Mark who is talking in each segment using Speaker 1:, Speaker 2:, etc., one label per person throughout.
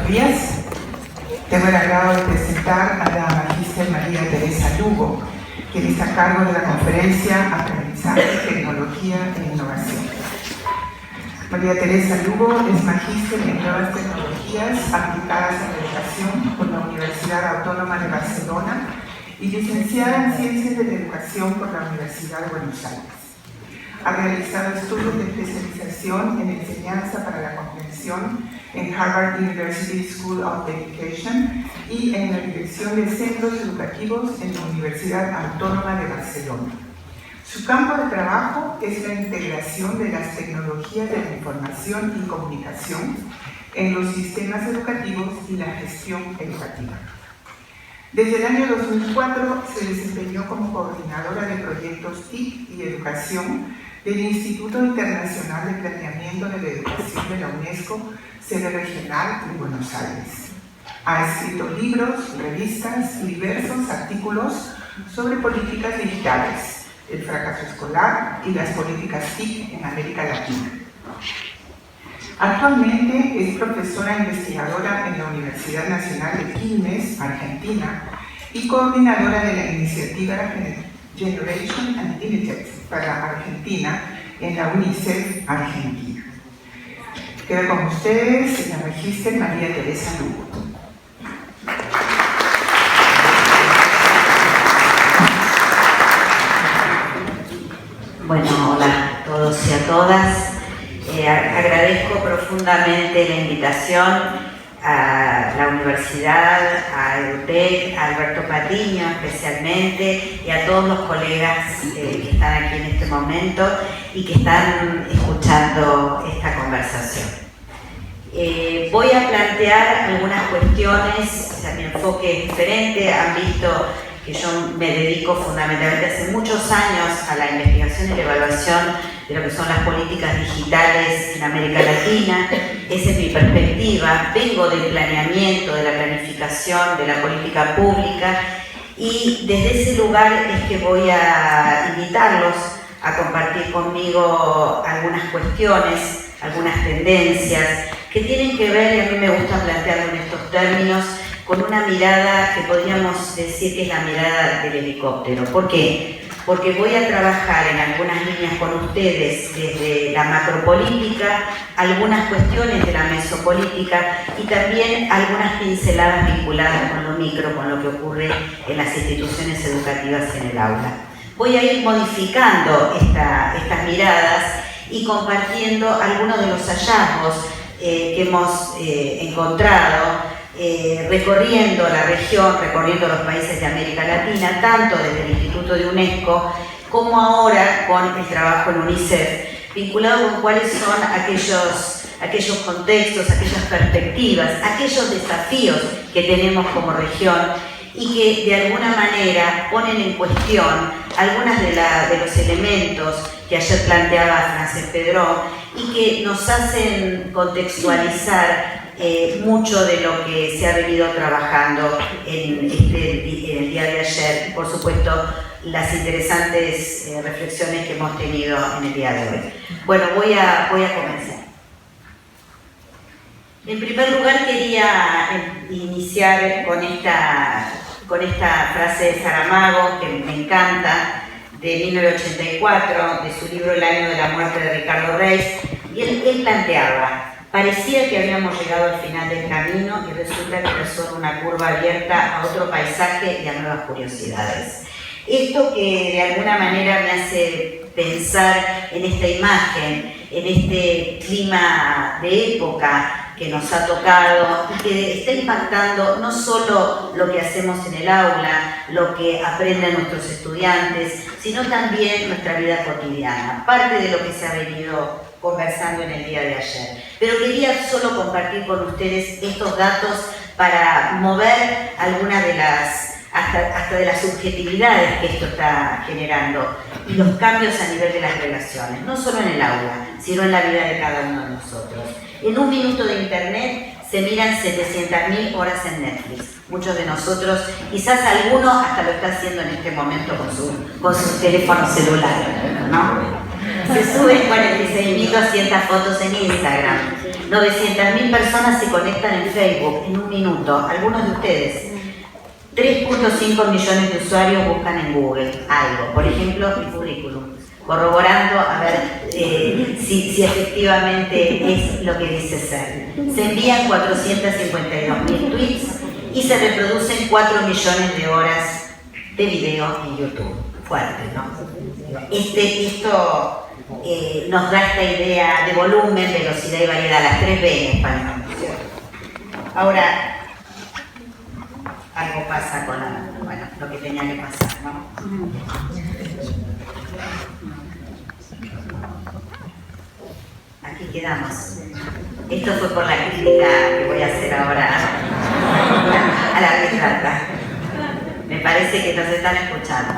Speaker 1: buenos días. Tengo el agrado de presentar a la Magíster María Teresa Lugo, quien está a cargo de la conferencia Aprendizaje, Tecnología e Innovación. María Teresa Lugo es magíster en Nuevas Tecnologías aplicadas a la educación por la Universidad Autónoma de Barcelona y licenciada en Ciencias de la Educación por la Universidad de Buenos Aires. Ha realizado estudios de especialización en enseñanza para la comprensión en Harvard University School of Education y en la dirección de centros educativos en la Universidad Autónoma de Barcelona. Su campo de trabajo es la integración de las tecnologías de la información y comunicación en los sistemas educativos y la gestión educativa. Desde el año 2004 se desempeñó como coordinadora de proyectos TIC y educación del Instituto Internacional de Planeamiento de la Educación de la UNESCO, sede regional de Buenos Aires. Ha escrito libros, revistas y diversos artículos sobre políticas digitales, el fracaso escolar y las políticas TIC en América Latina. Actualmente es profesora investigadora en la Universidad Nacional de Quilmes, Argentina, y coordinadora de la iniciativa Generation Unlimited para Argentina en la UNICEF Argentina. Queda con ustedes la Magíster María Teresa Lugo.
Speaker 2: Bueno, hola a todos y a todas. Agradezco profundamente la invitación a la universidad, a EduTech, a Alberto Patiño especialmente y a todos los colegas que están aquí en este momento y que están escuchando esta conversación. Voy a plantear algunas cuestiones, o sea, mi enfoque es diferente. Han visto que yo me dedico fundamentalmente hace muchos años a la investigación y la evaluación de lo que son las políticas digitales en América Latina. Esa es mi perspectiva. Vengo del planeamiento, de la planificación, de la política pública, y desde ese lugar es que voy a invitarlos a compartir conmigo algunas cuestiones, algunas tendencias que tienen que ver, y a mí me gusta plantearlo en estos términos, con una mirada que podríamos decir que es la mirada del helicóptero. ¿Por qué? Porque voy a trabajar en algunas líneas con ustedes desde la macropolítica, algunas cuestiones de la mesopolítica y también algunas pinceladas vinculadas con lo micro, con lo que ocurre en las instituciones educativas en el aula. Voy a ir modificando estas miradas y compartiendo algunos de los hallazgos que hemos encontrado recorriendo la región, recorriendo los países de América Latina, tanto desde el Instituto de UNESCO como ahora con el trabajo en UNICEF, vinculado con cuáles son aquellos contextos, aquellas perspectivas, aquellos desafíos que tenemos como región y que de alguna manera ponen en cuestión algunos de los elementos que ayer planteaba Francesc Pedró y que nos hacen contextualizar mucho de lo que se ha venido trabajando en el día de ayer y por supuesto las interesantes reflexiones que hemos tenido en el día de hoy. Bueno, voy a comenzar. En primer lugar quería iniciar con esta frase de Saramago que me encanta, de 1984, de su libro El año de la muerte de Ricardo Reis, y él planteaba: parecía que habíamos llegado al final del camino y resulta que resulta una curva abierta a otro paisaje y a nuevas curiosidades. Esto que de alguna manera me hace pensar en esta imagen, en este clima de época que nos ha tocado y que está impactando no solo lo que hacemos en el aula, lo que aprenden nuestros estudiantes, sino también nuestra vida cotidiana, parte de lo que se ha venido conversando en el día de ayer. Pero quería solo compartir con ustedes estos datos para mover algunas de hasta de las subjetividades que esto está generando y los cambios a nivel de las relaciones, no solo en el aula, sino en la vida de cada uno de nosotros. En un minuto de internet se miran 700.000 horas en Netflix. Muchos de nosotros, quizás alguno hasta lo está haciendo en este momento con su teléfono celular, ¿no? Se suben 46.200 fotos en Instagram. 900.000 personas se conectan en Facebook en un minuto, algunos de ustedes. 3.5 millones de usuarios buscan en Google algo, por ejemplo, el currículum, corroborando a ver si efectivamente es lo que dice ser. Se envían 452.000 tweets y se reproducen 4 millones de horas de video en YouTube. Fuerte, ¿no? Esto nos da esta idea de volumen, velocidad y variedad, las 3B en español. Ahora, algo pasa con lo que tenía que pasar, ¿no? Aquí quedamos. Esto fue por la crítica que voy a hacer ahora a la retrata. Me parece que nos están escuchando.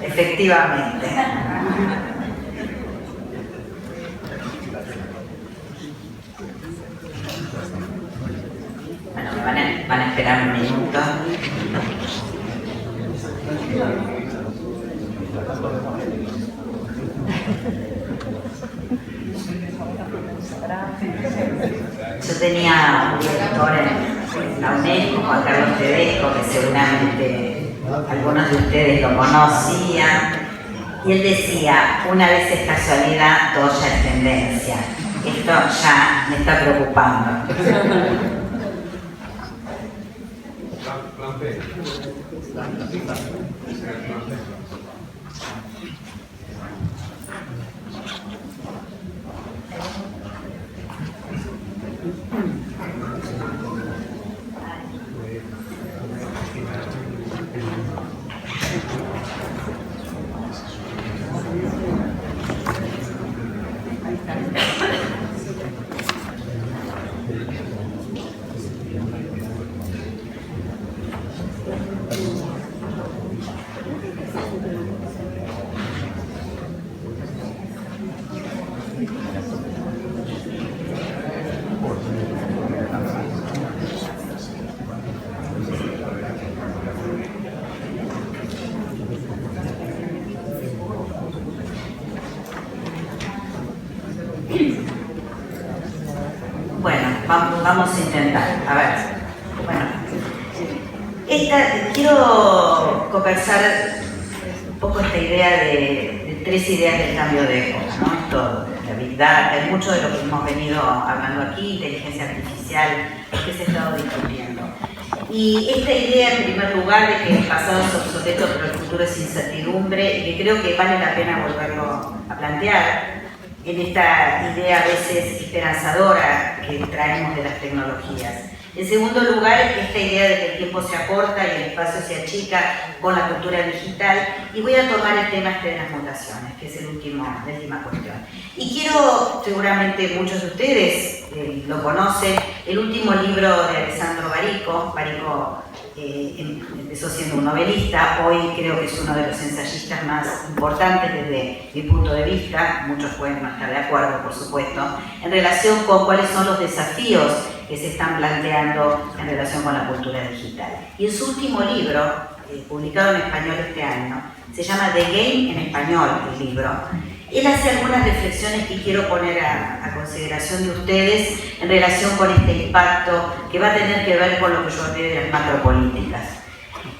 Speaker 2: Efectivamente. Bueno, van a esperar un minuto. Yo tenía un director en la UNESCO, Juan Carlos Tedesco, que seguramente algunos de ustedes lo conocían, y él decía, una vez es casualidad, todo ya es tendencia. Esto ya me está preocupando. Bueno, vamos a intentar. A ver, bueno, quiero conversar un poco esta idea de 3 ideas del cambio de época, ¿no? Esto, la Big Data, hay mucho de lo que hemos venido hablando aquí, inteligencia artificial, que se ha estado discutiendo. Y esta idea, en primer lugar, de que el pasado es obsoleto, pero el futuro es incertidumbre, y que creo que vale la pena volverlo a plantear, en esta idea a veces esperanzadora que traemos de las tecnologías. En segundo lugar, esta idea de que el tiempo se acorta y el espacio se achica con la cultura digital, y voy a tomar el tema de las mutaciones, que es la última cuestión. Y quiero, seguramente muchos de ustedes lo conocen, el último libro de Alessandro Barico. Barico empezó siendo un novelista, hoy creo que es uno de los ensayistas más importantes desde mi punto de vista, muchos pueden no estar de acuerdo, por supuesto, en relación con cuáles son los desafíos que se están planteando en relación con la cultura digital. Y en su último libro, publicado en español este año, se llama The Game en español, el libro. Él hace algunas reflexiones que quiero poner a consideración de ustedes en relación con este impacto que va a tener que ver con lo que yo hablé de las macropolíticas.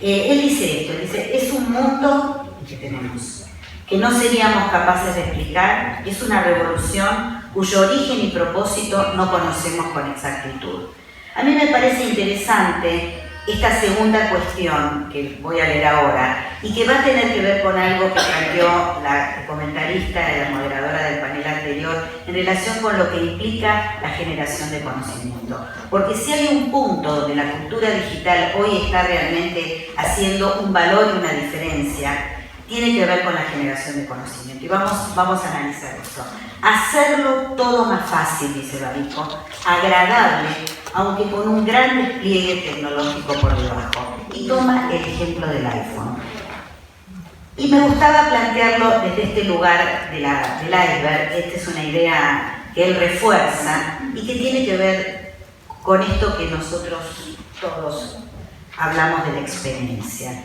Speaker 2: Él dice esto, dice, es un mundo que tenemos, que no seríamos capaces de explicar, es una revolución cuyo origen y propósito no conocemos con exactitud. A mí me parece interesante esta segunda cuestión que voy a leer ahora y que va a tener que ver con algo que planteó la comentarista, la moderadora del panel anterior, en relación con lo que implica la generación de conocimiento. Porque si hay un punto donde la cultura digital hoy está realmente haciendo un valor y una diferencia, tiene que ver con la generación de conocimiento. Y vamos a analizar eso. Hacerlo todo más fácil, dice Barico, agradable, aunque con un gran despliegue tecnológico por debajo. Y toma el ejemplo del iPhone. Y me gustaba plantearlo desde este lugar del iceberg. Esta es una idea que él refuerza y que tiene que ver con esto que nosotros todos hablamos de la experiencia.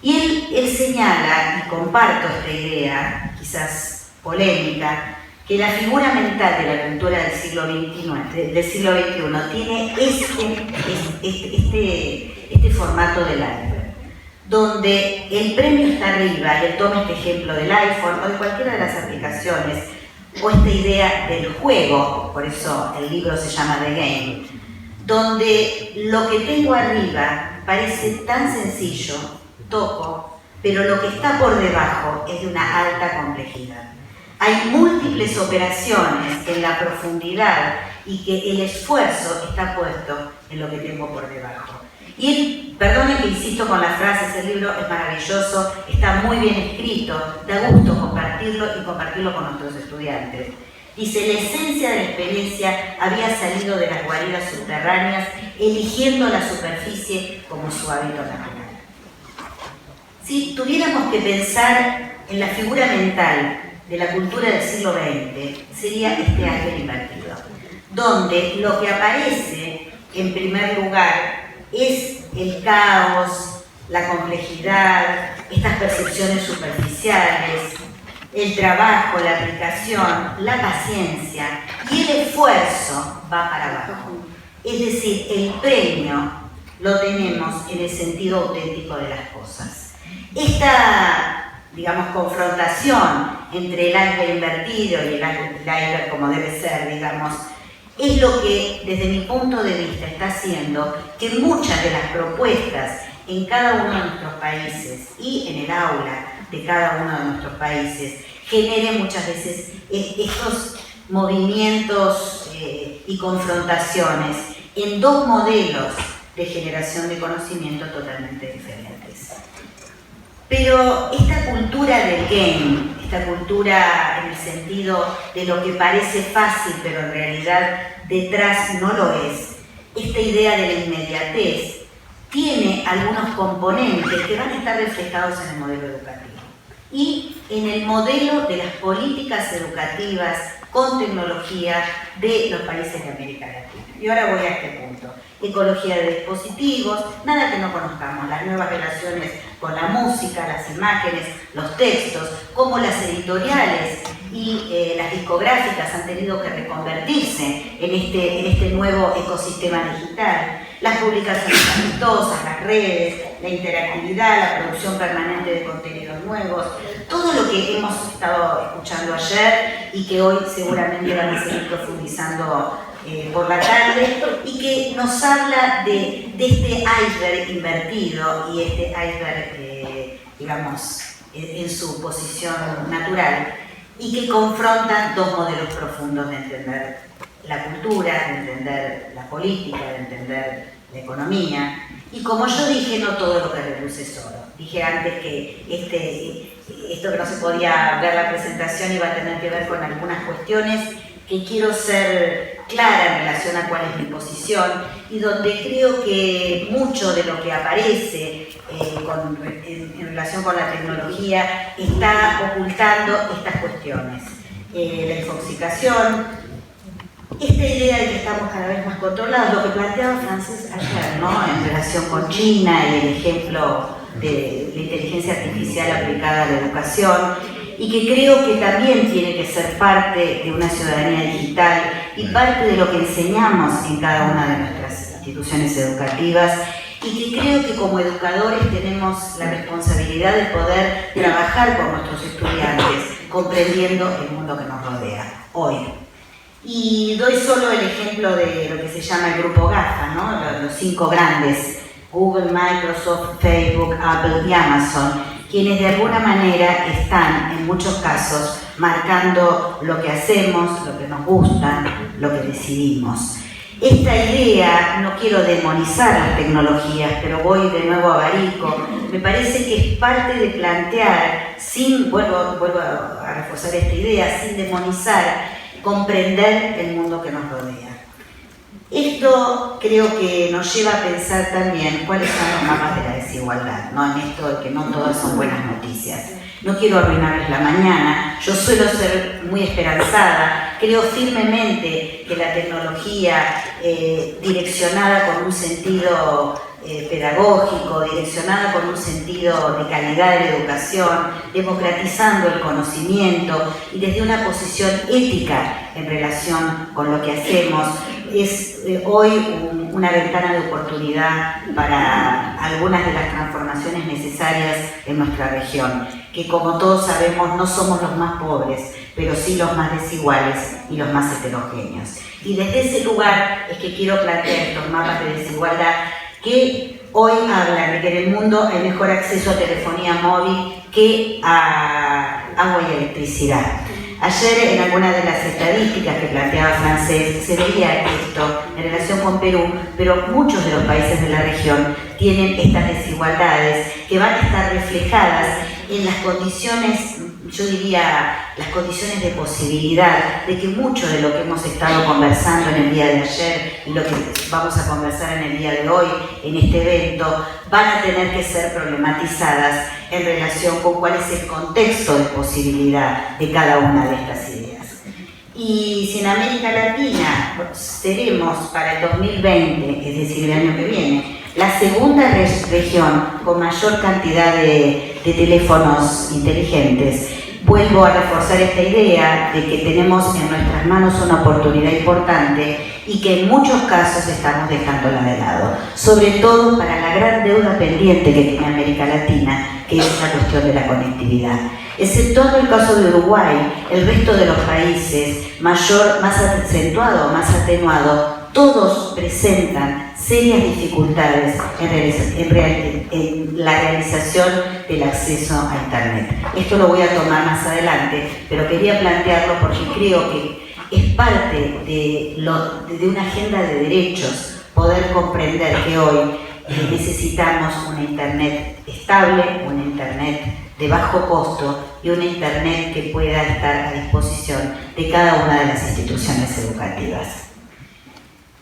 Speaker 2: Y él señala, y comparto esta idea, quizás polémica, que la figura mental de la cultura del siglo XXI tiene este formato del iceberg, donde el premio está arriba, y él toma este ejemplo del iPhone o de cualquiera de las aplicaciones, o esta idea del juego, por eso el libro se llama The Game, donde lo que tengo arriba parece tan sencillo, toco, pero lo que está por debajo es de una alta complejidad. Hay múltiples operaciones en la profundidad y que el esfuerzo está puesto en lo que tengo por debajo. Y perdonen que insisto con las frases, el libro es maravilloso, está muy bien escrito, da gusto compartirlo y compartirlo con nuestros estudiantes. Dice, la esencia de la experiencia había salido de las guaridas subterráneas, eligiendo la superficie como su hábito natural. Si tuviéramos que pensar en la figura mental de la cultura del siglo XX, sería este iceberg invertido, donde lo que aparece en primer lugar es el caos, la complejidad, estas percepciones superficiales, el trabajo, la aplicación, la paciencia y el esfuerzo va para abajo. Es decir, el premio lo tenemos en el sentido auténtico de las cosas. Esta, digamos, confrontación entre el iceberg invertido y el iceberg como debe ser, digamos, es lo que, desde mi punto de vista, está haciendo que muchas de las propuestas en cada uno de nuestros países y en el aula de cada uno de nuestros países generen muchas veces estos movimientos y confrontaciones en dos modelos de generación de conocimiento totalmente diferentes. Pero esta cultura del game, esta cultura en el sentido de lo que parece fácil pero en realidad detrás no lo es, esta idea de la inmediatez tiene algunos componentes que van a estar reflejados en el modelo educativo y en el modelo de las políticas educativas con tecnología de los países de América Latina. Y ahora voy a este punto. Ecología de dispositivos, nada que no conozcamos, las nuevas relaciones con la música, las imágenes, los textos, cómo las editoriales y las discográficas han tenido que reconvertirse en este nuevo ecosistema digital, las publicaciones amistosas, las redes, la interactividad, la producción permanente de contenidos nuevos, todo lo que hemos estado escuchando ayer y que hoy seguramente van a seguir profundizando por la tarde y que nos habla de este iceberg invertido y este iceberg, digamos, en su posición natural y que confrontan dos modelos profundos de entender la cultura, de entender la política, de entender la economía. Y como yo dije, no todo lo que reluce es oro. Dije antes que esto que no se podía ver la presentación iba a tener que ver con algunas cuestiones que quiero ser clara en relación a cuál es mi posición y donde creo que mucho de lo que aparece en relación con la tecnología está ocultando estas cuestiones. La infoxicación, esta idea de que estamos cada vez más controlados, lo que planteaba Frances ayer, ¿no? En relación con China y el ejemplo de la inteligencia artificial aplicada a la educación, y que creo que también tiene que ser parte de una ciudadanía digital y parte de lo que enseñamos en cada una de nuestras instituciones educativas, y que creo que como educadores tenemos la responsabilidad de poder trabajar con nuestros estudiantes comprendiendo el mundo que nos rodea hoy. Y doy solo el ejemplo de lo que se llama el grupo GAFA, ¿no? Los 5 grandes, Google, Microsoft, Facebook, Apple y Amazon, quienes de alguna manera están en muchos casos marcando lo que hacemos, lo que nos gusta, lo que decidimos. Esta idea, no quiero demonizar las tecnologías, pero voy de nuevo a Barico, me parece que es parte de plantear, vuelvo a reforzar esta idea, sin demonizar, comprender el mundo que nos rodea. Esto creo que nos lleva a pensar también cuáles son los mapas de la desigualdad, ¿no? En esto de que no todas son buenas noticias. No quiero arruinarles la mañana, yo suelo ser muy esperanzada, creo firmemente que la tecnología direccionada con un sentido pedagógico, direccionado con un sentido de calidad de la educación, democratizando el conocimiento y desde una posición ética en relación con lo que hacemos, es hoy una ventana de oportunidad para algunas de las transformaciones necesarias en nuestra región, que como todos sabemos no somos los más pobres, pero sí los más desiguales y los más heterogéneos. Y desde ese lugar es que quiero plantear estos mapas de desigualdad que hoy hablan de que en el mundo hay mejor acceso a telefonía móvil que a agua y electricidad. Ayer en alguna de las estadísticas que planteaba Francés se veía esto en relación con Perú, pero muchos de los países de la región tienen estas desigualdades que van a estar reflejadas en las condiciones, yo diría, las condiciones de posibilidad de que mucho de lo que hemos estado conversando en el día de ayer y lo que vamos a conversar en el día de hoy en este evento van a tener que ser problematizadas en relación con cuál es el contexto de posibilidad de cada una de estas ideas. Y si en América Latina seremos para el 2020, es decir, el año que viene, la segunda región con mayor cantidad de teléfonos inteligentes, vuelvo a reforzar esta idea de que tenemos en nuestras manos una oportunidad importante y que en muchos casos estamos dejándola de lado, sobre todo para la gran deuda pendiente que tiene América Latina, que es la cuestión de la conectividad. Exceptuando el caso de Uruguay, el resto de los países, más acentuado o más atenuado, todos presentan serias dificultades en la realización del acceso a Internet. Esto lo voy a tomar más adelante, pero quería plantearlo porque creo que es parte de una agenda de derechos poder comprender que hoy necesitamos una Internet estable, una Internet de bajo costo y una Internet que pueda estar a disposición de cada una de las instituciones educativas.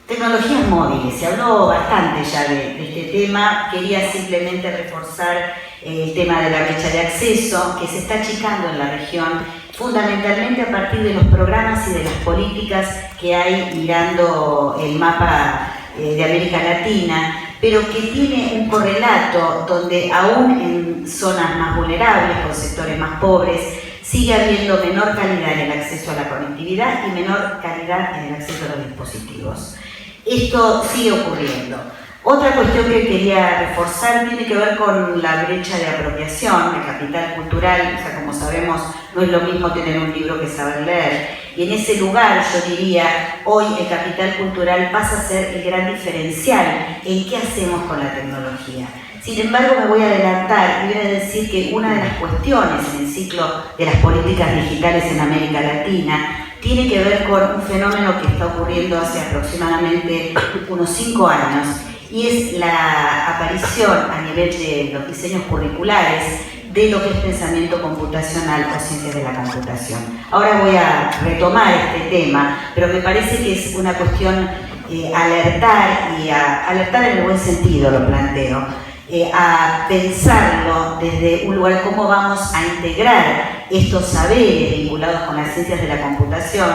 Speaker 2: Tecnologías móviles, se habló bastante ya de este tema, quería simplemente reforzar el tema de la brecha de acceso que se está achicando en la región, fundamentalmente a partir de los programas y de las políticas que hay mirando el mapa de América Latina, pero que tiene un correlato donde aún en zonas más vulnerables, con sectores más pobres, sigue habiendo menor calidad en el acceso a la conectividad y menor calidad en el acceso a los dispositivos. Esto sigue ocurriendo. Otra cuestión que quería reforzar tiene que ver con la brecha de apropiación, de capital cultural. O sea, como sabemos, no es lo mismo tener un libro que saber leer. Y en ese lugar, yo diría, hoy el capital cultural pasa a ser el gran diferencial en qué hacemos con la tecnología. Sin embargo, me voy a adelantar y voy a decir que una de las cuestiones en el ciclo de las políticas digitales en América Latina tiene que ver con un fenómeno que está ocurriendo hace aproximadamente unos 5 años, y es la aparición a nivel de los diseños curriculares de lo que es pensamiento computacional o ciencias de la computación. Ahora voy a retomar este tema, pero me parece que es una cuestión alertar, y alertar en el buen sentido lo planteo, a pensarlo desde un lugar cómo vamos a integrar estos saberes vinculados con las ciencias de la computación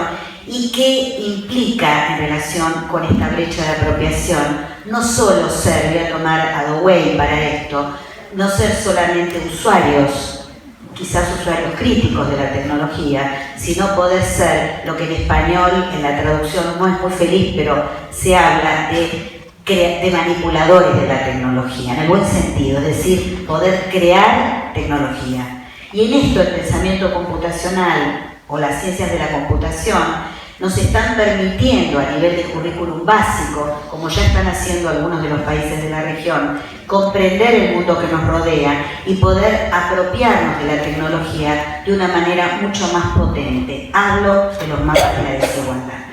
Speaker 2: y qué implica en relación con esta brecha de apropiación. No solo ser, voy a tomar a Dewey para esto, no ser solamente usuarios, quizás usuarios críticos de la tecnología, sino poder ser lo que en español, en la traducción no es muy feliz, pero se habla de manipuladores de la tecnología, en el buen sentido, es decir, poder crear tecnología. Y en esto el pensamiento computacional o las ciencias de la computación nos están permitiendo a nivel de currículum básico, como ya están haciendo algunos de los países de la región, comprender el mundo que nos rodea y poder apropiarnos de la tecnología de una manera mucho más potente. Hablo de los mapas de la desigualdad.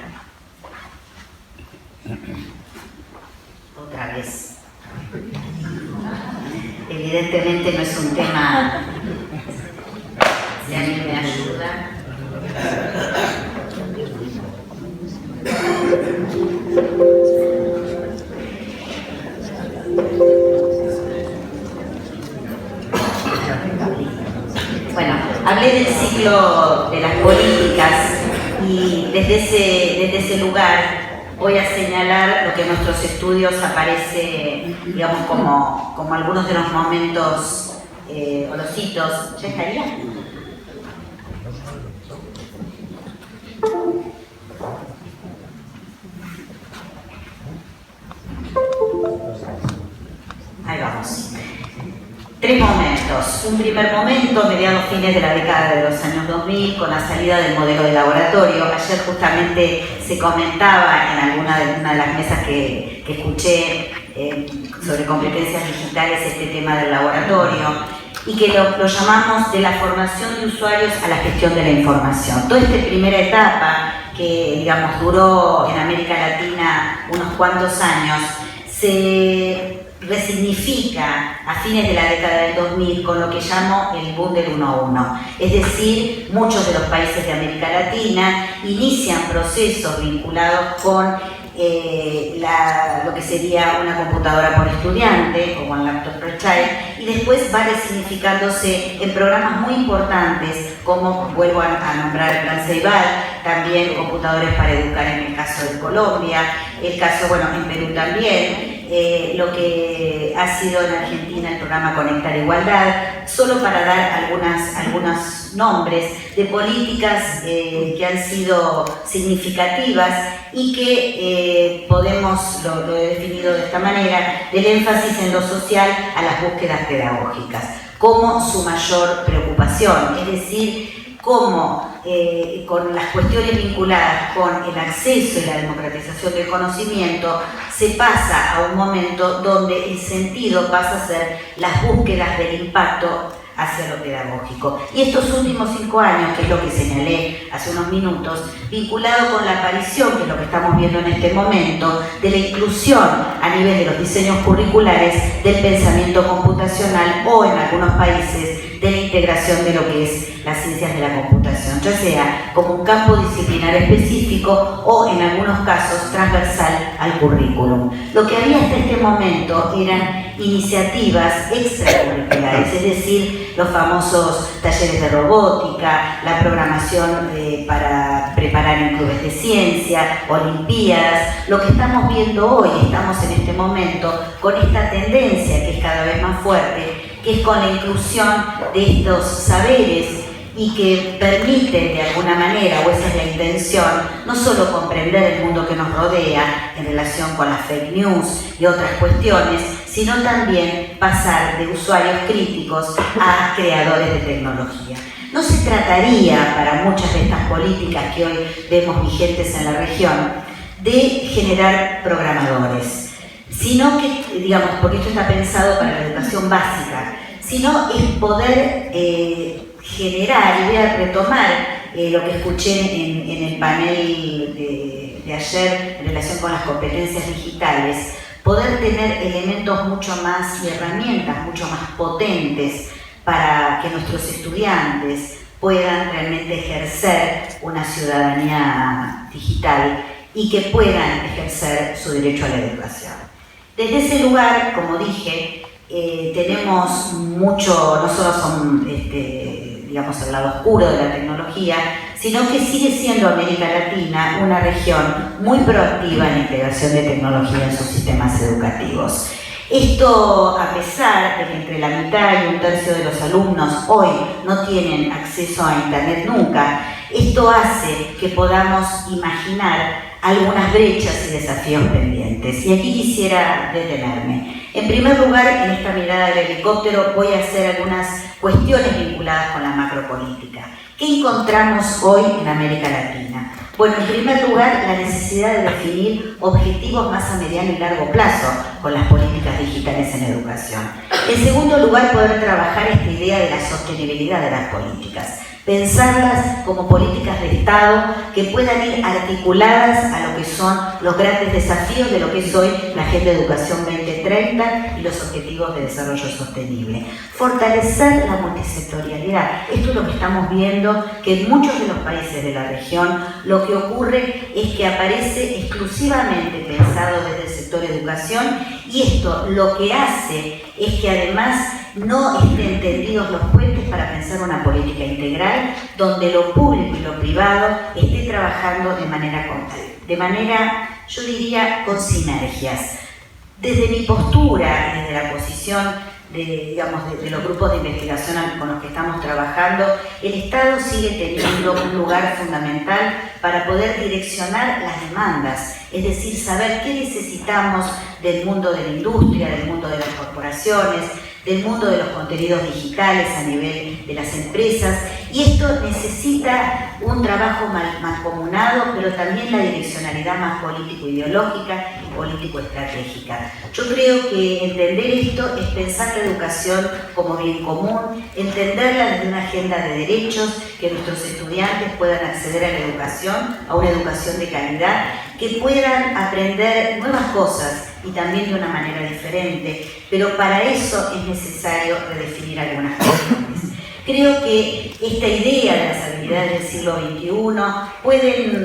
Speaker 2: Otra vez. Evidentemente no es un tema, si alguien me ayuda. Bueno, hablé del ciclo de las políticas y desde ese lugar voy a señalar lo que en nuestros estudios aparece, digamos, como algunos de los momentos o los hitos. ¿Ya estaría? Ahí vamos. 3 momentos. Un primer momento, mediados fines de la década de los años 2000, con la salida del modelo de laboratorio. Ayer justamente se comentaba en una de las mesas que escuché sobre competencias digitales este tema del laboratorio, y que lo llamamos de la formación de usuarios a la gestión de la información. Toda esta primera etapa, que digamos duró en América Latina unos cuantos años, se resignifica a fines de la década del 2000 con lo que llamo el boom del 1-1. Es decir, muchos de los países de América Latina inician procesos vinculados con lo que sería una computadora por estudiante o One Laptop per Child, y después va resignificándose en programas muy importantes como, vuelvo a nombrar el Plan Ceibal, también computadores para educar en el caso de Colombia, el caso, bueno, en Perú también, lo que ha sido en Argentina el programa Conectar Igualdad, solo para dar algunos nombres de políticas que han sido significativas y que podemos, lo he definido de esta manera, del énfasis en lo social a las búsquedas pedagógicas como su mayor preocupación, es decir, cómo con las cuestiones vinculadas con el acceso y la democratización del conocimiento se pasa a un momento donde el sentido pasa a ser las búsquedas del impacto hacia lo pedagógico. Y estos últimos 5 años, que es lo que señalé hace unos minutos, vinculado con la aparición, que es lo que estamos viendo en este momento, de la inclusión a nivel de los diseños curriculares del pensamiento computacional, o en algunos países de la integración de lo que es las ciencias de la computación, ya sea como un campo disciplinar específico o en algunos casos transversal al currículum. Lo que había hasta este momento eran iniciativas extracurriculares, es decir, los famosos talleres de robótica, la programación para preparar en clubes de ciencia, olimpiadas. Lo que estamos viendo hoy, estamos en este momento con esta tendencia que es cada vez más fuerte, que es con la inclusión de estos saberes y que permiten de alguna manera, o esa es la intención, no solo comprender el mundo que nos rodea en relación con las fake news y otras cuestiones, sino también pasar de usuarios críticos a creadores de tecnología. No se trataría, para muchas de estas políticas que hoy vemos vigentes en la región, de generar programadores, sino que, digamos, porque esto está pensado para la educación básica, sino es poder generar, y voy a retomar lo que escuché en el panel de ayer en relación con las competencias digitales, poder tener elementos mucho más y herramientas mucho más potentes para que nuestros estudiantes puedan realmente ejercer una ciudadanía digital y que puedan ejercer su derecho a la educación. Desde ese lugar, como dije, tenemos mucho, no solo son, digamos, el lado oscuro de la tecnología, sino que sigue siendo América Latina una región muy proactiva en la integración de tecnología en sus sistemas educativos. Esto, a pesar de que entre la mitad y un tercio de los alumnos hoy no tienen acceso a Internet nunca, esto hace que podamos imaginar algunas brechas y desafíos pendientes. Y aquí quisiera detenerme. En primer lugar, en esta mirada del helicóptero voy a hacer algunas cuestiones vinculadas con la macropolítica. ¿Qué encontramos hoy en América Latina? Bueno, en primer lugar, la necesidad de definir objetivos más a mediano y largo plazo con las políticas digitales en educación. En segundo lugar, poder trabajar esta idea de la sostenibilidad de las políticas. Pensarlas como políticas de Estado que puedan ir articuladas a lo que son los grandes desafíos de lo que es hoy la Agenda de Educación 2030 y los Objetivos de Desarrollo Sostenible. Fortalecer la multisectorialidad. Esto es lo que estamos viendo, que en muchos de los países de la región lo que ocurre es que aparece exclusivamente pensado desde el sector educación, y esto lo que hace es que además no estén tendidos los puentes para pensar una política integral donde lo público y lo privado esté trabajando de manera, yo diría con sinergias. Desde mi postura y desde la posición de los grupos de investigación con los que estamos trabajando, el Estado sigue teniendo un lugar fundamental para poder direccionar las demandas, es decir, saber qué necesitamos del mundo de la industria, del mundo de las corporaciones, del mundo de los contenidos digitales a nivel de las empresas, y esto necesita un trabajo mancomunado, pero también la direccionalidad más político-ideológica y político-estratégica. Yo creo que entender esto es pensar la educación como bien común, entenderla desde una agenda de derechos, que nuestros estudiantes puedan acceder a la educación, a una educación de calidad, que puedan aprender nuevas cosas y también de una manera diferente, pero para eso es necesario redefinir algunas cuestiones. Creo que esta idea de las habilidades del siglo XXI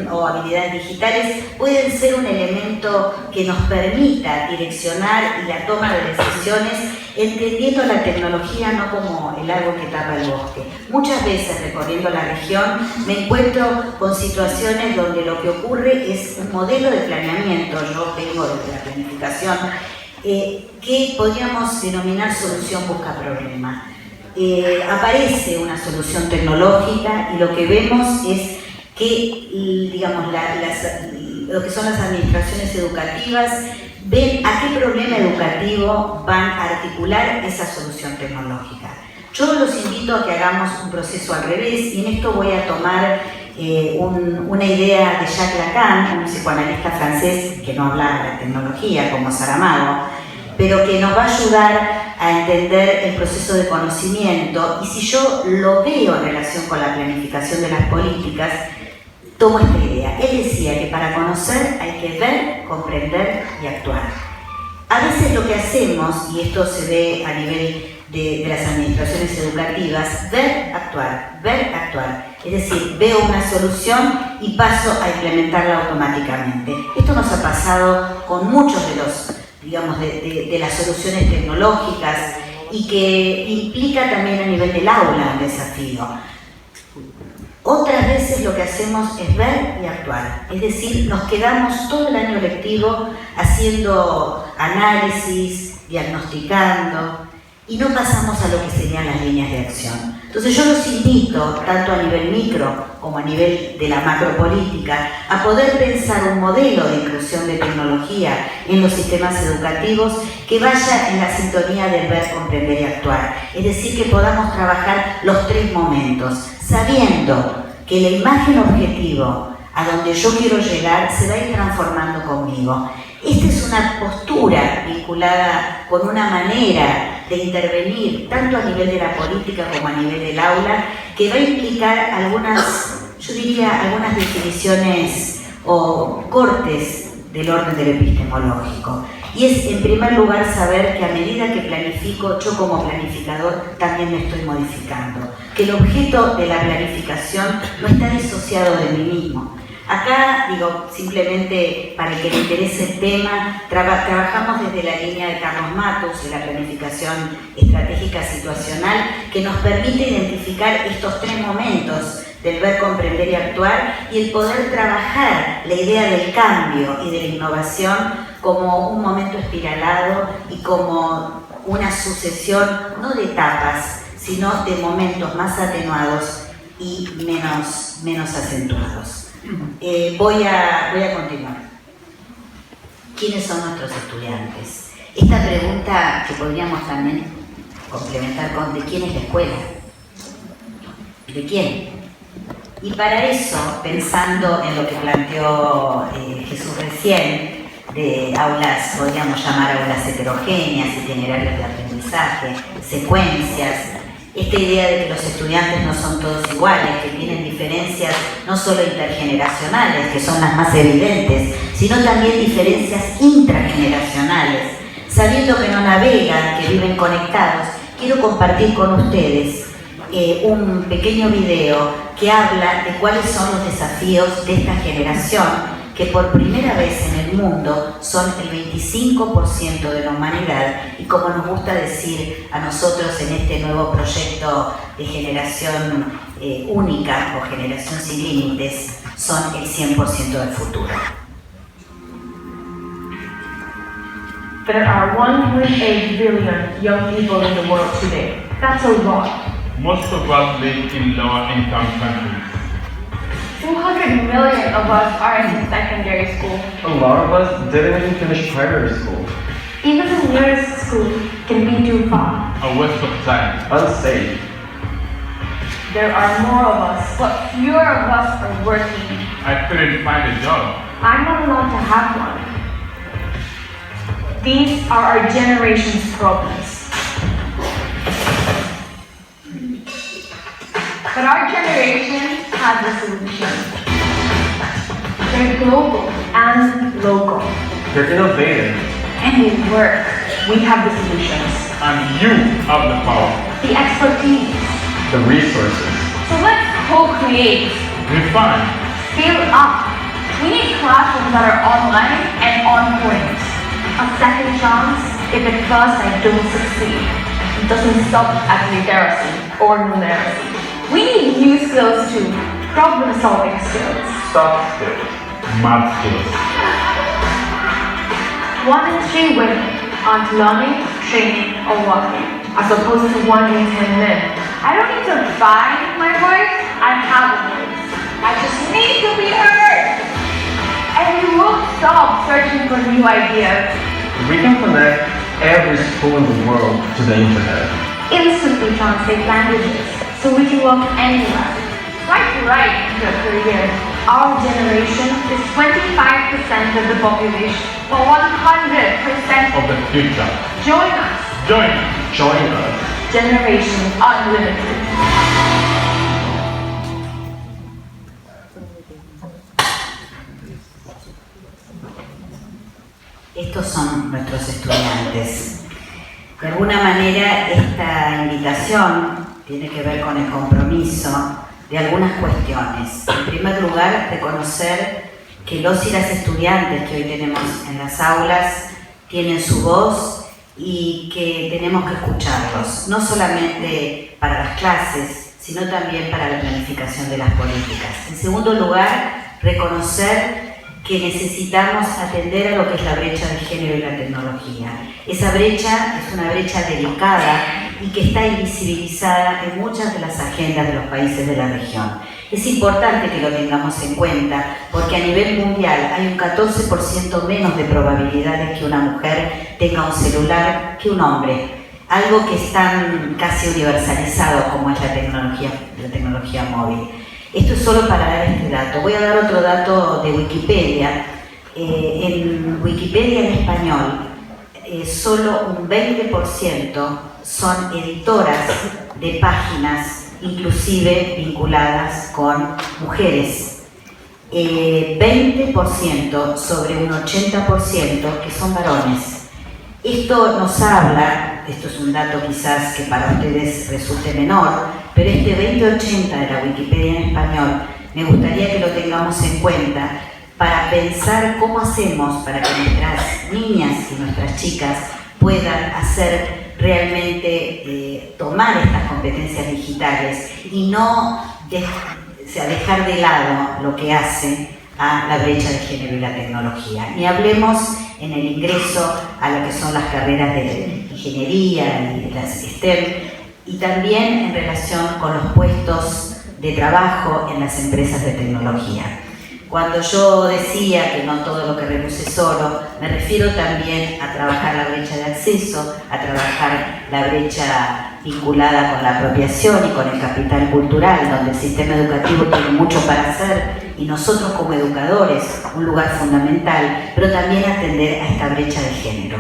Speaker 2: o habilidades digitales pueden ser un elemento que nos permita direccionar y la toma de decisiones entendiendo la tecnología no como el árbol que tapa el bosque. Muchas veces recorriendo la región me encuentro con situaciones donde lo que ocurre es un modelo de planeamiento, yo vengo desde la planificación, que podríamos denominar solución busca problema. Aparece una solución tecnológica y lo que vemos es que, digamos, lo que son las administraciones educativas ven a qué problema educativo van a articular esa solución tecnológica. Yo los invito a que hagamos un proceso al revés, y en esto voy a tomar una idea de Jacques Lacan, un psicoanalista francés que no habla de tecnología como Saramago, pero que nos va a ayudar a entender el proceso de conocimiento, y si yo lo veo en relación con la planificación de las políticas, tomo esta idea. Él decía que para conocer hay que ver, comprender y actuar. A veces lo que hacemos, y esto se ve a nivel de las administraciones educativas, ver, actuar. Es decir, veo una solución y paso a implementarla automáticamente. Esto nos ha pasado con muchos de los, digamos, de las soluciones tecnológicas, y que implica también a nivel del aula un desafío. Otras veces lo que hacemos es ver y actuar, es decir, nos quedamos todo el año lectivo haciendo análisis, diagnosticando, y no pasamos a lo que serían las líneas de acción. Entonces yo los invito, tanto a nivel micro como a nivel de la macropolítica, a poder pensar un modelo de inclusión de tecnología en los sistemas educativos que vaya en la sintonía del ver, comprender y actuar. Es decir, que podamos trabajar los tres momentos, sabiendo que la imagen objetivo a donde yo quiero llegar se va a ir transformando conmigo. Esta es una postura vinculada con una manera de intervenir tanto a nivel de la política como a nivel del aula, que va a implicar algunas, yo diría, algunas definiciones o cortes del orden del epistemológico. Y es, en primer lugar, saber que a medida que planifico, yo como planificador también me estoy modificando. Que el objeto de la planificación no está disociado de mí mismo. Acá, digo, simplemente para el que le interese el tema, trabajamos desde la línea de Carlos Matus, de la planificación estratégica situacional, que nos permite identificar estos tres momentos del ver, comprender y actuar, y el poder trabajar la idea del cambio y de la innovación como un momento espiralado y como una sucesión, no de etapas, sino de momentos más atenuados y menos acentuados. Voy a continuar. ¿Quiénes son nuestros estudiantes? Esta pregunta que podríamos también complementar con ¿de quién es la escuela? ¿De quién? Y para eso, pensando en lo que planteó Jesús recién, de aulas, podríamos llamar aulas heterogéneas, itinerarios de aprendizaje, secuencias, esta idea de que los estudiantes no son todos iguales, que tienen diferencias no solo intergeneracionales, que son las más evidentes, sino también diferencias intrageneracionales. Sabiendo que no navegan, que viven conectados, quiero compartir con ustedes un pequeño video que habla de cuáles son los desafíos de esta generación, que por primera vez en el mundo son el 25% de la humanidad, y como nos gusta decir a nosotros en este nuevo proyecto de generación única o generación sin límites, son el 100% del futuro.
Speaker 3: There are 1.8 billion young people in the world today. That's a lot.
Speaker 4: Most of us live in lower-income countries.
Speaker 3: 200 million of us are in secondary school.
Speaker 5: A lot of us didn't even finish primary school.
Speaker 3: Even the nearest school can be too far.
Speaker 4: A waste of time.
Speaker 5: Unsafe.
Speaker 3: There are more of us, but fewer of us are working.
Speaker 4: I couldn't find a job.
Speaker 3: I'm not allowed to have one. These are our generation's problems. But our generation has a solution. They're global and local.
Speaker 5: They're innovative.
Speaker 3: And they work. We have the solutions.
Speaker 4: And you have the power.
Speaker 3: The expertise.
Speaker 5: The resources.
Speaker 3: So let's co-create.
Speaker 4: Refine.
Speaker 3: Scale up. We need classrooms that are online and on point. A second chance if at first I don't succeed. It doesn't stop at literacy or numeracy. We need new skills too. Problem-solving skills.
Speaker 5: Soft skills.
Speaker 4: Math skills.
Speaker 3: 1 in 3 women aren't learning, training, or working, as opposed to 1 in 10 men. I don't need to find my voice, I have a voice. I just need to be heard. And we won't stop searching for new ideas.
Speaker 5: We can connect every school in the world to the internet.
Speaker 3: Instantly translate languages, so we can work anywhere. Right into a career. Our generation is 25% of the population, but 100%
Speaker 4: Of the future.
Speaker 3: Join us.
Speaker 4: Join us.
Speaker 5: Join us.
Speaker 3: Generation Unlimited.
Speaker 2: Estos son nuestros estudiantes. De alguna manera esta invitación tiene que ver con el compromiso de algunas cuestiones. En primer lugar, reconocer que los y las estudiantes que hoy tenemos en las aulas tienen su voz y que tenemos que escucharlos, no solamente para las clases, sino también para la planificación de las políticas. En segundo lugar, reconocer que necesitamos atender a lo que es la brecha de género y la tecnología. Esa brecha es una brecha delicada y que está invisibilizada en muchas de las agendas de los países de la región. Es importante que lo tengamos en cuenta porque a nivel mundial hay un 14% menos de probabilidades que una mujer tenga un celular que un hombre. Algo que es tan casi universalizado como es la tecnología móvil. Esto es solo para dar este dato. Voy a dar otro dato de Wikipedia. En Wikipedia en español, solo un 20% son editoras de páginas, inclusive vinculadas con mujeres. 20% sobre un 80% que son varones. Esto nos habla, esto es un dato quizás que para ustedes resulte menor, pero este 2080 de la Wikipedia en español me gustaría que lo tengamos en cuenta para pensar cómo hacemos para que nuestras niñas y nuestras chicas puedan hacer realmente, tomar estas competencias digitales y no dejar de lado lo que hace a la brecha de género y la tecnología. Ni hablemos en el ingreso a lo que son las carreras de ingeniería y las STEM, y también en relación con los puestos de trabajo en las empresas de tecnología. Cuando yo decía que no todo lo que reluce es oro, me refiero también a trabajar la brecha de acceso, a trabajar la brecha vinculada con la apropiación y con el capital cultural, donde el sistema educativo tiene mucho para hacer y nosotros como educadores un lugar fundamental, pero también atender a esta brecha de género.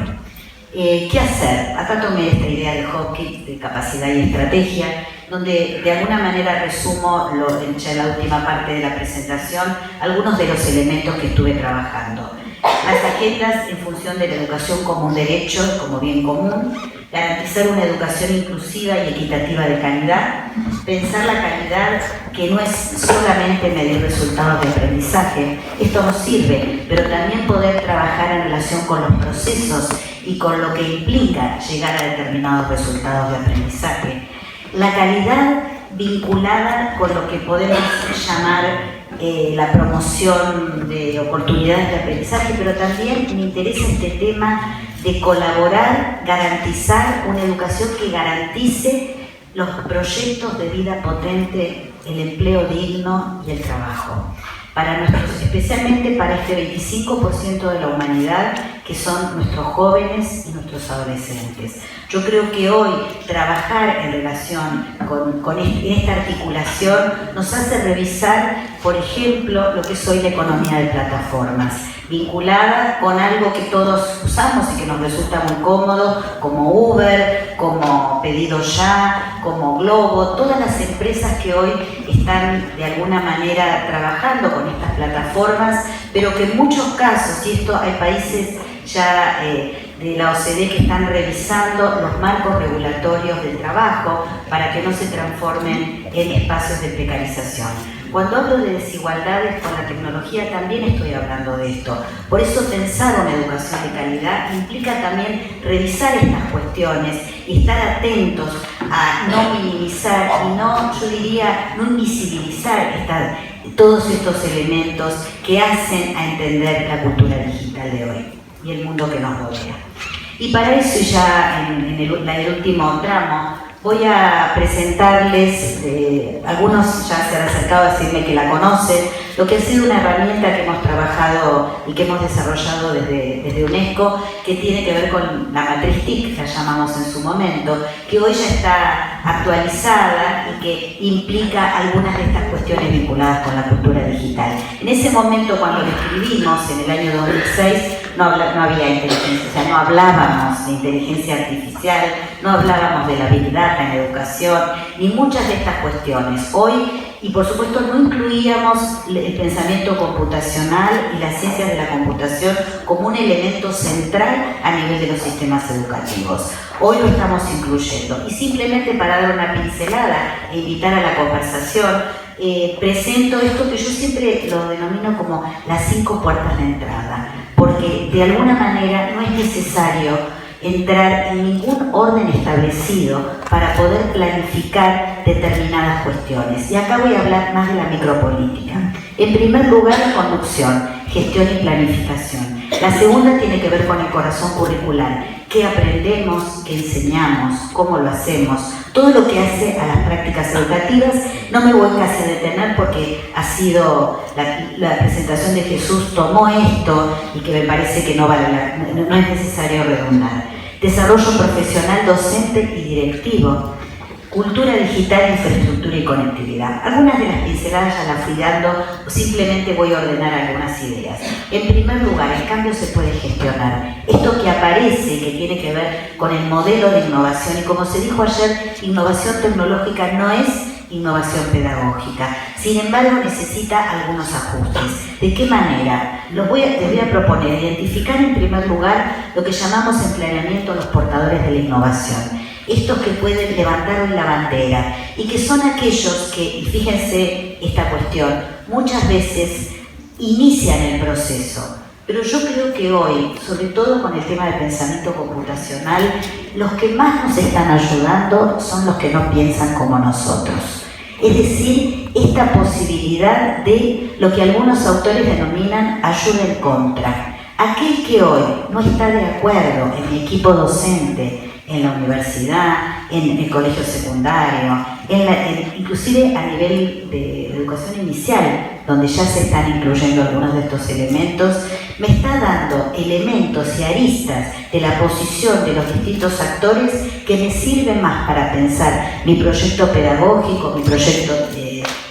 Speaker 2: ¿Qué hacer? Acá tomé esta idea de Hopkins de capacidad y estrategia, donde de alguna manera resumo ya en la última parte de la presentación algunos de los elementos que estuve trabajando. Las agendas en función de la educación como un derecho, como bien común, garantizar una educación inclusiva y equitativa de calidad, pensar la calidad que no es solamente medir resultados de aprendizaje, esto nos sirve, pero también poder trabajar en relación con los procesos y con lo que implica llegar a determinados resultados de aprendizaje. La calidad vinculada con lo que podemos llamar la promoción de oportunidades de aprendizaje, pero también me interesa este tema de colaborar, garantizar una educación que garantice los proyectos de vida potente, el empleo digno y el trabajo. Especialmente para este 25% de la humanidad que son nuestros jóvenes y nuestros adolescentes. Yo creo que hoy trabajar en relación con esta articulación nos hace revisar, por ejemplo, lo que es hoy la economía de plataformas, vinculada con algo que todos usamos y que nos resulta muy cómodo, como Uber, como Pedido Ya, como Globo, todas las empresas que hoy están de alguna manera trabajando con estas plataformas, pero que en muchos casos, y esto hay países ya de la OCDE que están revisando los marcos regulatorios del trabajo para que no se transformen en espacios de precarización. Cuando hablo de desigualdades con la tecnología también estoy hablando de esto. Por eso pensar una educación de calidad implica también revisar estas cuestiones y estar atentos a no minimizar y no, yo diría, no invisibilizar todos estos elementos que hacen a entender la cultura digital de hoy y el mundo que nos rodea. Y para eso, ya en el último tramo, voy a presentarles, algunos ya se han acercado a decirme que la conocen, lo que ha sido una herramienta que hemos trabajado y que hemos desarrollado desde UNESCO, que tiene que ver con la matriz TIC, la llamamos en su momento, que hoy ya está actualizada y que implica algunas de estas cuestiones vinculadas con la cultura digital. En ese momento, cuando lo escribimos, en el año 2006, no había inteligencia, o sea, no hablábamos de inteligencia artificial, no hablábamos de la Big Data en educación, ni muchas de estas cuestiones. Hoy, y por supuesto no incluíamos el pensamiento computacional y las ciencias de la computación como un elemento central a nivel de los sistemas educativos. Hoy lo estamos incluyendo. Y simplemente para dar una pincelada e invitar a la conversación, presento esto que yo siempre lo denomino como las 5 puertas de entrada, porque de alguna manera no es necesario entrar en ningún orden establecido para poder planificar determinadas cuestiones. Y acá voy a hablar más de la micropolítica. En primer lugar, la conducción, gestión y planificación. La segunda tiene que ver con el corazón curricular. ¿Qué aprendemos? ¿Qué enseñamos? ¿Cómo lo hacemos? Todo lo que hace a las prácticas educativas. No me voy casi a detener porque ha sido la presentación de Jesús, tomó esto y que me parece que no es necesario redundar. Desarrollo profesional, docente y directivo. Cultura digital, infraestructura y conectividad. Algunas de las pinceladas ya las fui dando, simplemente voy a ordenar algunas ideas. En primer lugar, el cambio se puede gestionar. Esto que aparece, que tiene que ver con el modelo de innovación, y como se dijo ayer, innovación tecnológica no es innovación pedagógica. Sin embargo, necesita algunos ajustes. ¿De qué manera? Les voy a proponer identificar en primer lugar lo que llamamos en planeamiento los portadores de la innovación. Estos que pueden levantar hoy la bandera y que son aquellos que, y fíjense esta cuestión, muchas veces inician el proceso. Pero yo creo que hoy, sobre todo con el tema del pensamiento computacional, los que más nos están ayudando son los que no piensan como nosotros. Es decir, esta posibilidad de lo que algunos autores denominan ayuda en contra. Aquel que hoy no está de acuerdo en mi equipo docente, en la universidad, en el colegio secundario, inclusive a nivel de educación inicial, donde ya se están incluyendo algunos de estos elementos, me está dando elementos y aristas de la posición de los distintos actores que me sirven más para pensar mi proyecto pedagógico, mi proyecto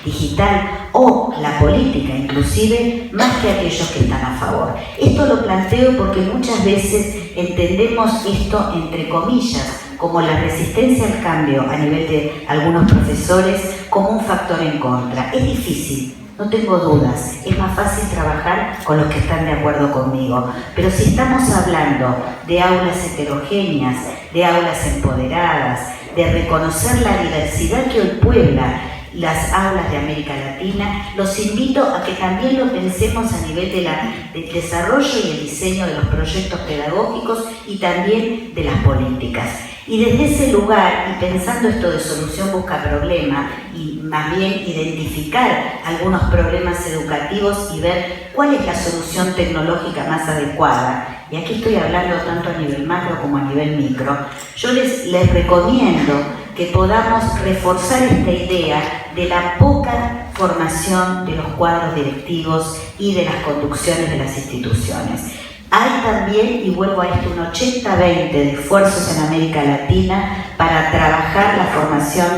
Speaker 2: digital o la política inclusive, más que aquellos que están a favor. Esto lo planteo porque muchas veces entendemos esto entre comillas como la resistencia al cambio a nivel de algunos profesores como un factor en contra. Es difícil, no tengo dudas, es más fácil trabajar con los que están de acuerdo conmigo, pero si estamos hablando de aulas heterogéneas, de aulas empoderadas, de reconocer la diversidad que hoy puebla las aulas de América Latina, los invito a que también lo pensemos a nivel del desarrollo y el diseño de los proyectos pedagógicos y también de las políticas. Y desde ese lugar, y pensando esto de solución busca problema, y más bien identificar algunos problemas educativos y ver cuál es la solución tecnológica más adecuada, y aquí estoy hablando tanto a nivel macro como a nivel micro, yo les recomiendo que podamos reforzar esta idea de la poca formación de los cuadros directivos y de las conducciones de las instituciones. Hay también, y vuelvo a esto, un 80-20 de esfuerzos en América Latina para trabajar la formación,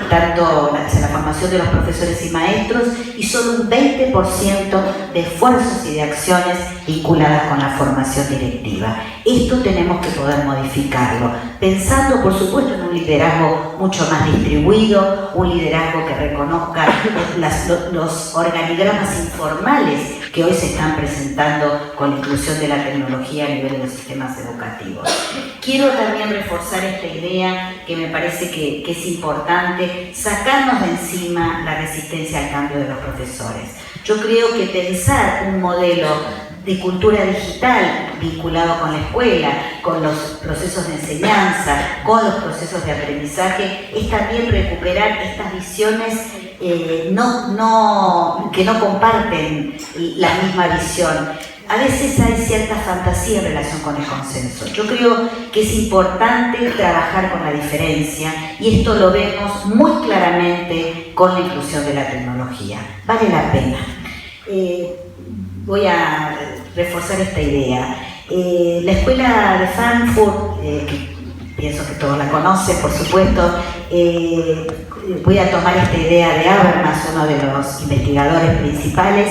Speaker 2: tanto la formación de los profesores y maestros, y solo un 20% de esfuerzos y de acciones vinculadas con la formación directiva. Esto tenemos que poder modificarlo, pensando por supuesto en un liderazgo mucho más distribuido, un liderazgo que reconozca los organigramas informales que hoy se están presentando con la inclusión de la tecnología a nivel de los sistemas educativos. Quiero también reforzar esta idea que me parece que es importante, sacarnos de encima la resistencia al cambio de los profesores. Yo creo que pensar un modelo de cultura digital vinculado con la escuela, con los procesos de enseñanza, con los procesos de aprendizaje, es también recuperar estas visiones que no comparten la misma visión. A veces hay cierta fantasía en relación con el consenso. Yo creo que es importante trabajar con la diferencia y esto lo vemos muy claramente con la inclusión de la tecnología. Vale la pena. Voy a reforzar esta idea. La escuela de Frankfurt, que pienso que todos la conocen, por supuesto, voy a tomar esta idea de Habermas, uno de los investigadores principales,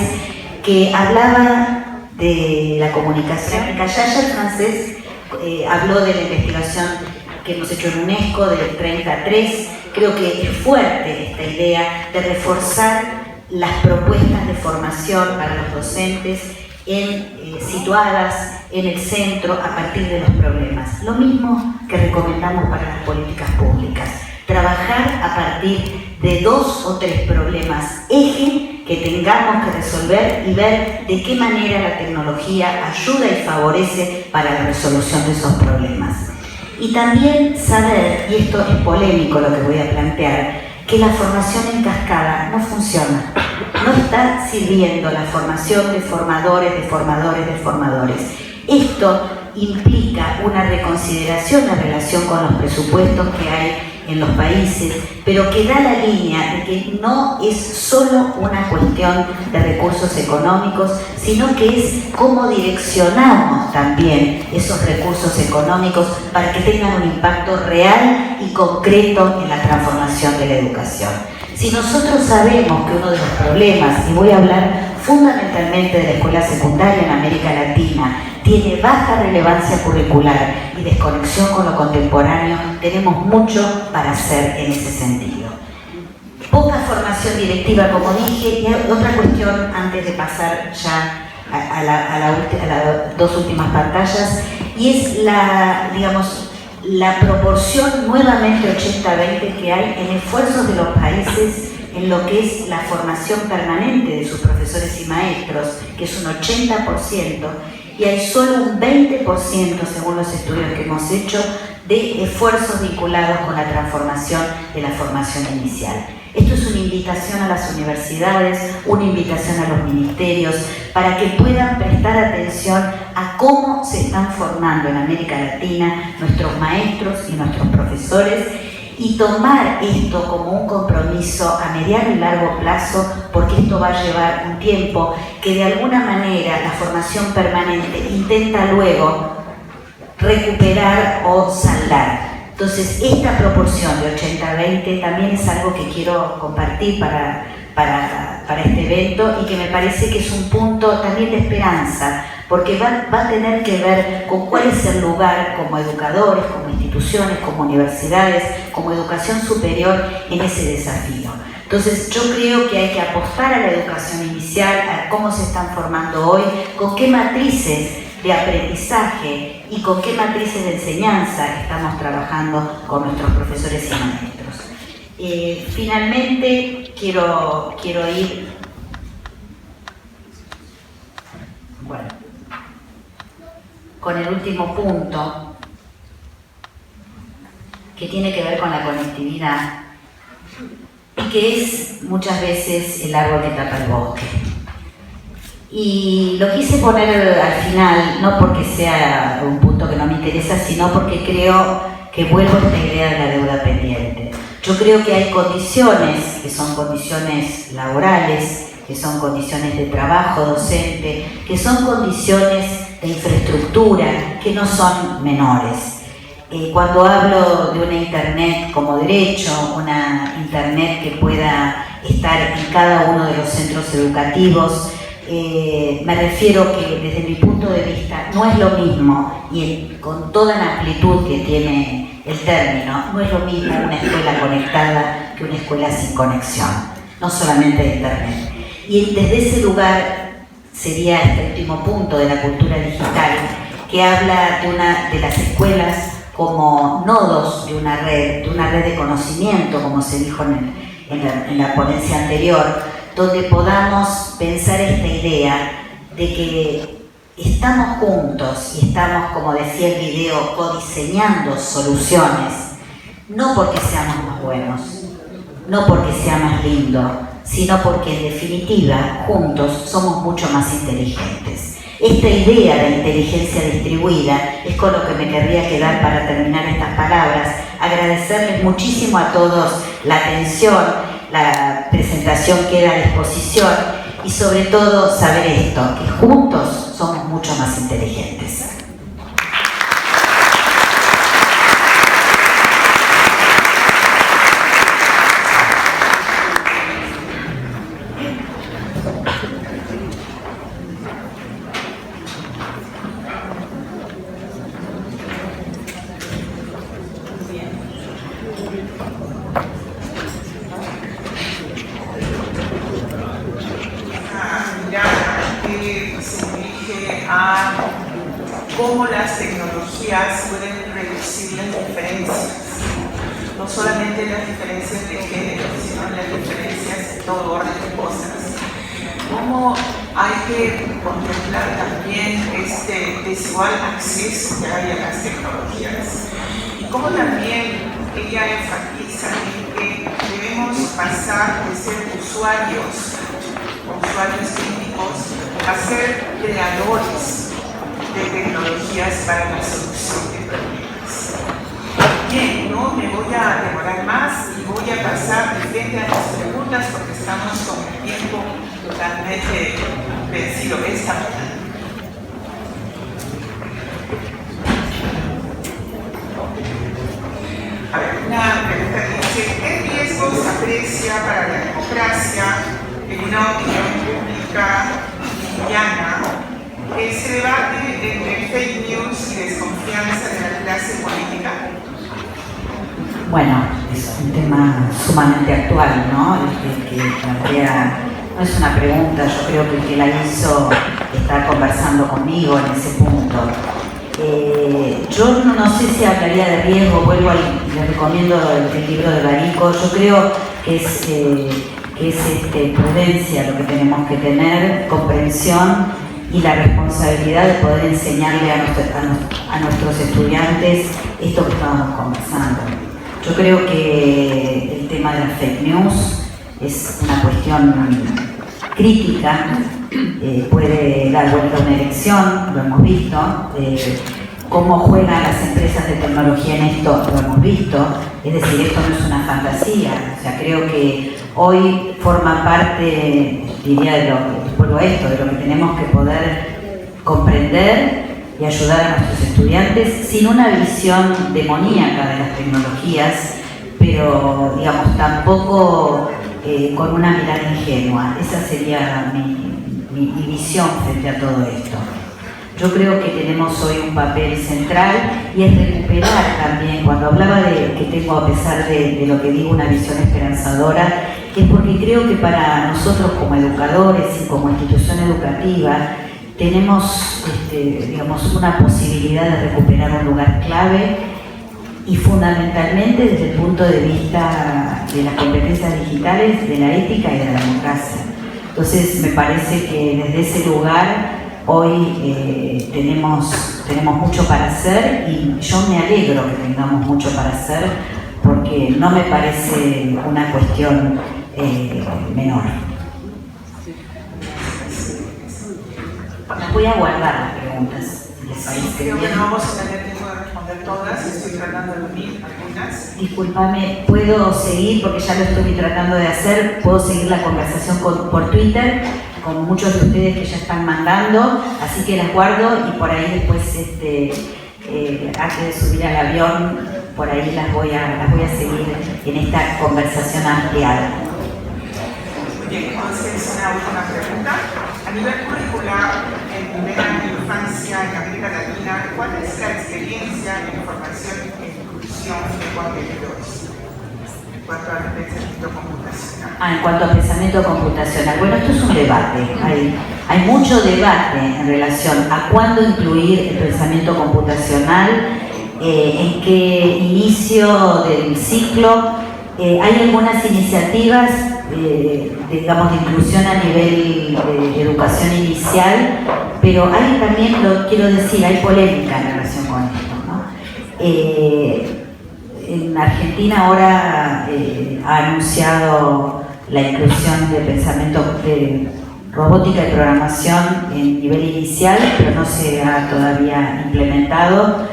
Speaker 2: que hablaba de la comunicación. Callayer, francés, habló de la investigación que hemos hecho en UNESCO del 33. Creo que es fuerte esta idea de reforzar las propuestas de formación para los docentes situadas en el centro a partir de los problemas. Lo mismo que recomendamos para las políticas públicas. Trabajar a partir de 2 o 3 problemas eje que tengamos que resolver y ver de qué manera la tecnología ayuda y favorece para la resolución de esos problemas. Y también saber, y esto es polémico lo que voy a plantear, que la formación en cascada no funciona. No está sirviendo la formación de formadores, de formadores, de formadores. Esto implica una reconsideración en relación con los presupuestos que hay en los países, pero que da la línea de que no es solo una cuestión de recursos económicos, sino que es cómo direccionamos también esos recursos económicos para que tengan un impacto real y concreto en la transformación de la educación. Si nosotros sabemos que uno de los problemas, y voy a hablar fundamentalmente de la escuela secundaria en América Latina, tiene baja relevancia curricular y desconexión con lo contemporáneo, tenemos mucho para hacer en ese sentido. Poca formación directiva, como dije, y otra cuestión antes de pasar ya a las 2 últimas pantallas, y es la proporción nuevamente 80-20 que hay en esfuerzos de los países en lo que es la formación permanente de sus profesores y maestros, que es un 80%, y hay solo un 20%, según los estudios que hemos hecho, de esfuerzos vinculados con la transformación de la formación inicial. Esto es una invitación a las universidades, una invitación a los ministerios, para que puedan prestar atención a cómo se están formando en América Latina nuestros maestros y nuestros profesores, y tomar esto como un compromiso a mediano y largo plazo, porque esto va a llevar un tiempo que de alguna manera la formación permanente intenta luego recuperar o saldar. Entonces, esta proporción de 80-20 también es algo que quiero compartir para este evento y que me parece que es un punto también de esperanza, porque va a tener que ver con cuál es el lugar como educadores, como instituciones, como universidades, como educación superior en ese desafío. Entonces yo creo que hay que apostar a la educación inicial, a cómo se están formando hoy, con qué matrices de aprendizaje y con qué matrices de enseñanza estamos trabajando con nuestros profesores y maestros. Finalmente quiero ir... Bueno, con el último punto, que tiene que ver con la conectividad y que es muchas veces el árbol que tapa el bosque. Y lo quise poner al final, no porque sea un punto que no me interesa, sino porque creo que vuelvo a esta idea de la deuda pendiente. Yo creo que hay condiciones, que son condiciones laborales, que son condiciones de trabajo docente, que son condiciones de infraestructura, que no son menores. Cuando hablo de una Internet como derecho, una Internet que pueda estar en cada uno de los centros educativos, me refiero que desde mi punto de vista no es lo mismo, y con toda la amplitud que tiene el término, no es lo mismo una escuela conectada que una escuela sin conexión, no solamente de Internet. Y desde ese lugar sería este último punto de la cultura digital, que habla de las escuelas como nodos de una red de conocimiento, como se dijo en la ponencia anterior, donde podamos pensar esta idea de que estamos juntos y estamos, como decía el video, codiseñando soluciones, no porque seamos más buenos, no porque sea más lindo, sino porque en definitiva juntos somos mucho más inteligentes. Esta idea de inteligencia distribuida es con lo que me querría quedar para terminar estas palabras. Agradecerles muchísimo a todos la atención, la presentación queda a disposición y sobre todo saber esto, que juntos somos mucho más inteligentes.
Speaker 1: Cómo las tecnologías pueden reducir las diferencias, no solamente las diferencias de género, sino las diferencias de todo orden de cosas. Cómo hay que contemplar también este desigual acceso que hay a las tecnologías. Y cómo también ella enfatiza en que debemos pasar de ser usuarios críticos, a ser creadores de tecnologías para la solución de problemas. Bien, no me voy a demorar más y voy a pasar de frente a las preguntas porque estamos con el tiempo totalmente vencido esta mañana. A ver, una pregunta que dice: ¿qué riesgos aprecia para la democracia en una opinión pública liviana que se debate entre fake news y desconfianza de la clase política?
Speaker 2: Bueno, es un tema sumamente actual, ¿no? El que plantea, no es una pregunta, yo creo que el que la hizo está conversando conmigo en ese punto. Yo no sé si hablaría de riesgo, les recomiendo el libro de Barico. Yo creo que es prudencia lo que tenemos que tener, comprensión y la responsabilidad de poder enseñarle a nuestros estudiantes esto que estábamos conversando. Yo creo que el tema de las fake news es una cuestión crítica, puede dar vuelta a una elección, lo hemos visto, cómo juegan las empresas de tecnología en esto, lo hemos visto, es decir, esto no es una fantasía, o sea, creo que hoy forma parte, diría, de lo que tenemos que poder comprender y ayudar a nuestros estudiantes sin una visión demoníaca de las tecnologías, pero digamos tampoco con una mirada ingenua. Esa sería mi visión frente a todo esto. Yo creo que tenemos hoy un papel central y es recuperar también, cuando hablaba de que tengo, a pesar de lo que digo, una visión esperanzadora, es porque creo que para nosotros como educadores y como institución educativa tenemos digamos, una posibilidad de recuperar un lugar clave y fundamentalmente desde el punto de vista de las competencias digitales, de la ética y de la democracia. Entonces me parece que desde ese lugar hoy tenemos mucho para hacer y yo me alegro que tengamos mucho para hacer porque no me parece una cuestión menor. voy a guardar las preguntas.
Speaker 1: Sí, creo que no vamos a tener tiempo de responder todas, estoy tratando de unir algunas.
Speaker 2: Discúlpame, ¿puedo seguir? Porque ya lo estoy tratando de hacer. ¿Puedo seguir la conversación por Twitter? Con muchos de ustedes que ya están mandando, así que las guardo y por ahí después, antes de subir al avión, por ahí las voy a seguir en esta conversación ampliada.
Speaker 1: Muy bien, entonces una última pregunta. A nivel curricular, en primera infancia en América Latina, ¿cuál es la experiencia en formación e inclusión de contenidos en cuanto al pensamiento computacional?
Speaker 2: En cuanto a pensamiento computacional, bueno, esto es un debate. Hay mucho debate en relación a cuándo incluir el pensamiento computacional, en qué inicio del ciclo. Hay algunas iniciativas, digamos, de inclusión a nivel de educación inicial, pero hay también, lo quiero decir, hay polémica en relación con esto, ¿no? En Argentina ahora ha anunciado la inclusión de pensamiento de robótica y programación en nivel inicial, pero no se ha todavía implementado.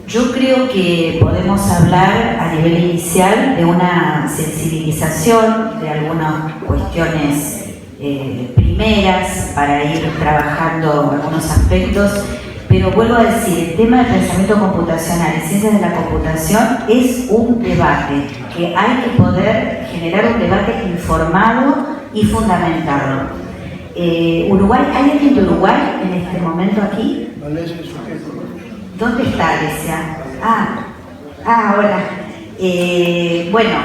Speaker 2: Yo creo que podemos hablar a nivel inicial de una sensibilización de algunas cuestiones primeras para ir trabajando algunos aspectos, pero vuelvo a decir, el tema del pensamiento computacional y ciencias de la computación es un debate que hay que poder generar un debate informado y fundamentado. Uruguay, ¿hay alguien de Uruguay en este momento aquí? ¿Dónde está Alesia? Hola. Bueno,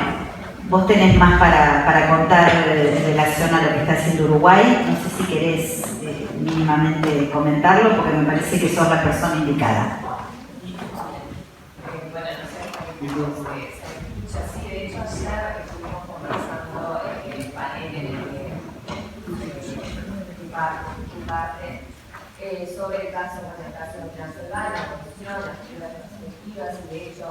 Speaker 2: vos tenés más para contar en relación a lo que está haciendo Uruguay. No sé si querés mínimamente comentarlo, porque me parece que sos la persona indicada.
Speaker 6: Bueno, no sé, sí, de hecho ayer estuvimos conversando en el panel en el que parte sobre el caso de Transilvania, la corrupción, las primeras perspectivas, y de hecho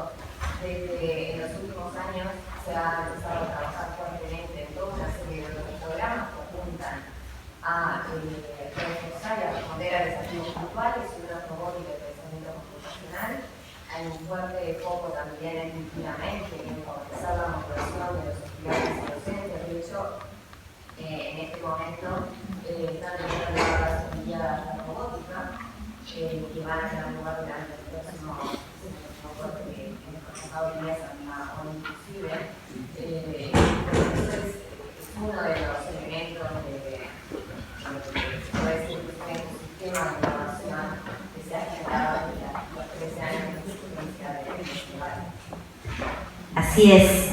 Speaker 6: desde en los últimos años se ha empezado a trabajar fuertemente en toda una serie de programas que apuntan a reforzar y a responder a desafíos puntuales y una robótica de pensamiento computacional. Hay un fuerte foco también efectivamente en favorecer la motivación de los estudiantes y docentes. De hecho, en este momento están teniendo lugar las Olimpiadas de Robótica, que van a tener lugar durante el próximo corte que en estos pasados días a una ONU inclusive. Entonces, es uno de los elementos de lo que se puede decir que es un sistema de innovación que se ha generado desde los 13 años de existencia del festival.
Speaker 2: Así es.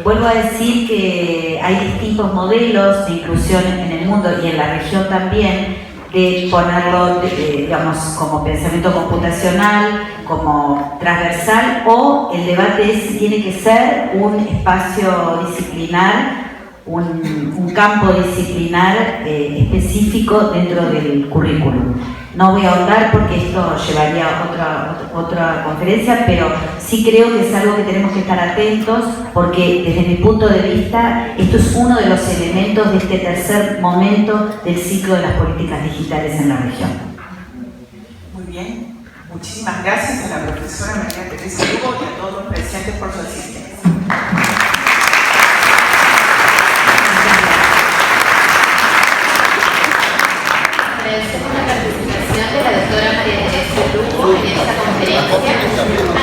Speaker 2: Vuelvo a decir que hay distintos modelos de inclusión en el mundo y en la región también, de ponerlo, digamos, como pensamiento computacional, como transversal, o el debate es si tiene que ser un espacio disciplinar, un campo disciplinar específico dentro del currículum. No voy a ahondar porque esto llevaría a otra conferencia, pero sí creo que es algo que tenemos que estar atentos, porque desde mi punto de vista esto es uno de los elementos de este tercer momento del ciclo de las políticas digitales en la región.
Speaker 1: Muy bien, muchísimas gracias a la profesora María Teresa Lugo y a todos los presentes por su asistencia.
Speaker 7: Agradecemos la participación de la doctora María Teresa Lugo en esta conferencia.